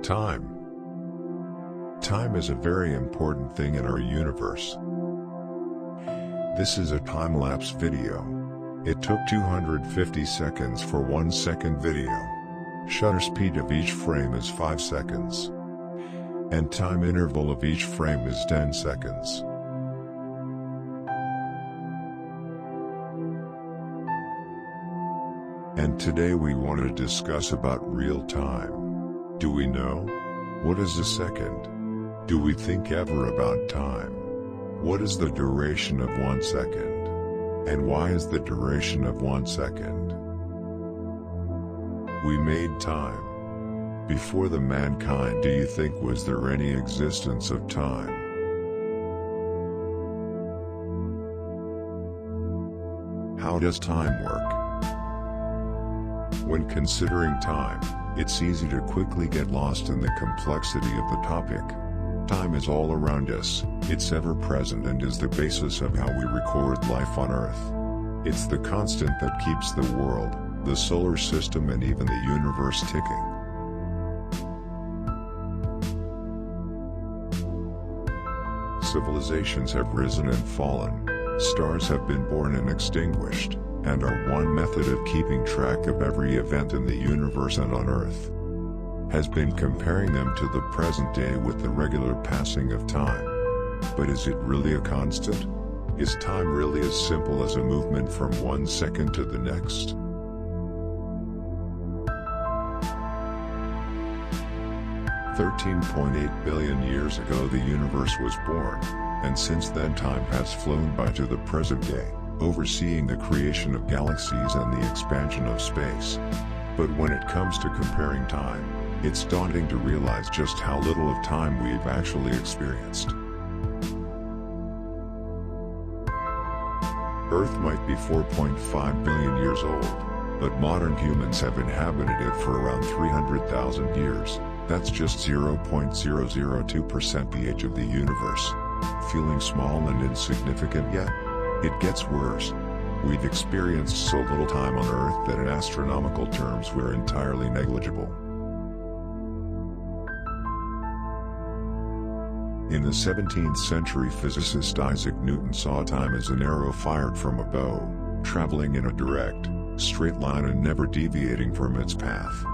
Time. Time is a very important thing in our universe. This is a time-lapse video. It took 250 seconds for 1 second video. Shutter speed of each frame is 5 seconds. And time interval of each frame is 10 seconds. And today we want to discuss about real time. Do we know? What is a second? Do we think ever about time? What is the duration of 1 second? And why is the duration of 1 second? We made time. Before the mankind, do you think was there any existence of time? How does time work? When considering time, it's easy to quickly get lost in the complexity of the topic. Time is all around us, it's ever present and is the basis of how we record life on Earth. It's the constant that keeps the world, the solar system and even the universe ticking. Civilizations have risen and fallen, stars have been born and extinguished, and our one method of keeping track of every event in the universe and on Earth has been comparing them to the present day with the regular passing of time. But is it really a constant? Is time really as simple as a movement from 1 second to the next? $13.8 billion years ago the universe was born, and since then time has flown by to the present day, overseeing the creation of galaxies and the expansion of space. But when it comes to comparing time, it's daunting to realize just how little of time we've actually experienced. Earth might be 4.5 billion years old, but modern humans have inhabited it for around 300,000 years. That's just 0.002% the age of the universe. Feeling small and insignificant yet? It gets worse. We've experienced so little time on Earth that in astronomical terms we're entirely negligible. In the 17th century, physicist Isaac Newton saw time as an arrow fired from a bow, traveling in a direct, straight line and never deviating from its path.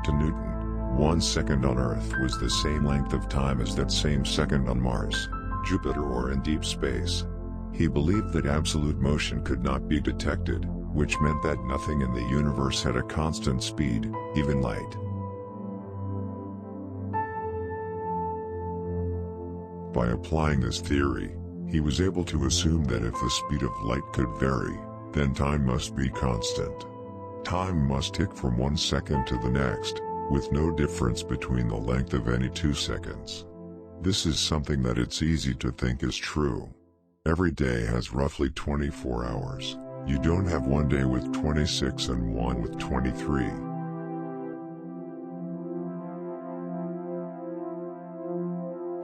To Newton, 1 second on Earth was the same length of time as that same second on Mars, Jupiter or in deep space. He believed that absolute motion could not be detected, which meant that nothing in the universe had a constant speed, even light. By applying this theory, he was able to assume that if the speed of light could vary, then time must be constant. Time must tick from 1 second to the next, with no difference between the length of any 2 seconds. This is something that it's easy to think is true. Every day has roughly 24 hours. You don't have one day with 26 and one with 23.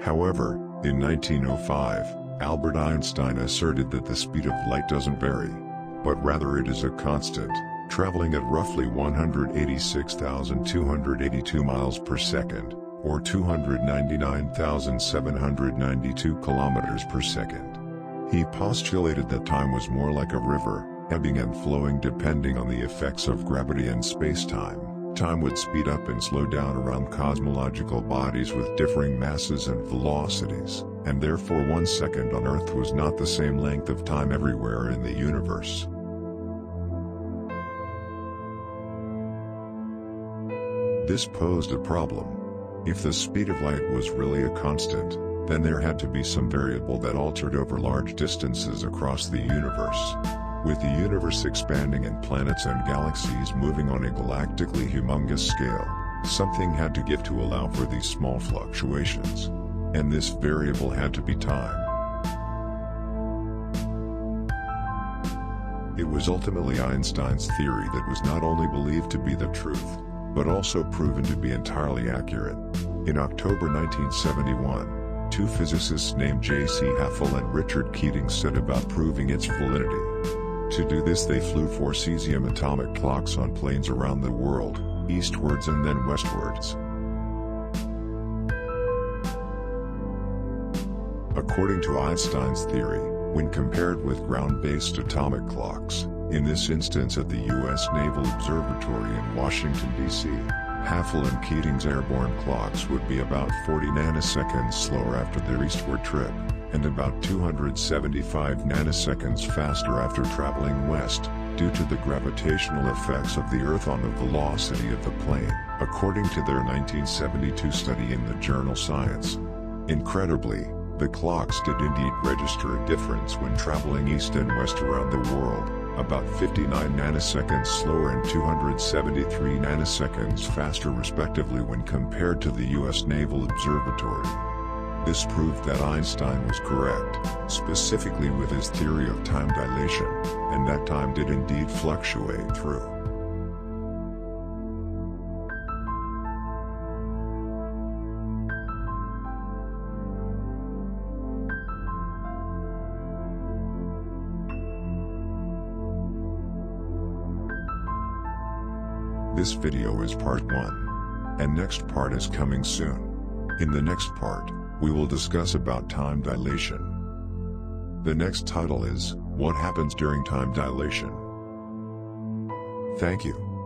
However, in 1905, Albert Einstein asserted that the speed of light doesn't vary, but rather it is a constant, traveling at roughly 186,282 miles per second, or 299,792 kilometers per second. He postulated that time was more like a river, ebbing and flowing depending on the effects of gravity and space-time. Time would speed up and slow down around cosmological bodies with differing masses and velocities, and therefore 1 second on Earth was not the same length of time everywhere in the universe. This posed a problem. If the speed of light was really a constant, then there had to be some variable that altered over large distances across the universe. With the universe expanding and planets and galaxies moving on a galactically humongous scale, something had to give to allow for these small fluctuations. And this variable had to be time. It was ultimately Einstein's theory that was not only believed to be the truth, but also proven to be entirely accurate. In October 1971, two physicists named J.C. Haffel and Richard Keating set about proving its validity. To do this they flew 4 cesium atomic clocks on planes around the world, eastwards and then westwards. According to Einstein's theory, when compared with ground-based atomic clocks, in this instance at the U.S. Naval Observatory in Washington, D.C., Haffel and Keating's airborne clocks would be about 40 nanoseconds slower after their eastward trip, and about 275 nanoseconds faster after traveling west, due to the gravitational effects of the Earth on the velocity of the plane, according to their 1972 study in the journal Science. Incredibly, the clocks did indeed register a difference when traveling east and west around the world, about 59 nanoseconds slower and 273 nanoseconds faster respectively when compared to the U.S. Naval Observatory. This proved that Einstein was correct, specifically with his theory of time dilation, and that time did indeed fluctuate through. This video is part 1. And next part is coming soon. In the next part, we will discuss about time dilation. The next title is, What Happens During Time Dilation? Thank you.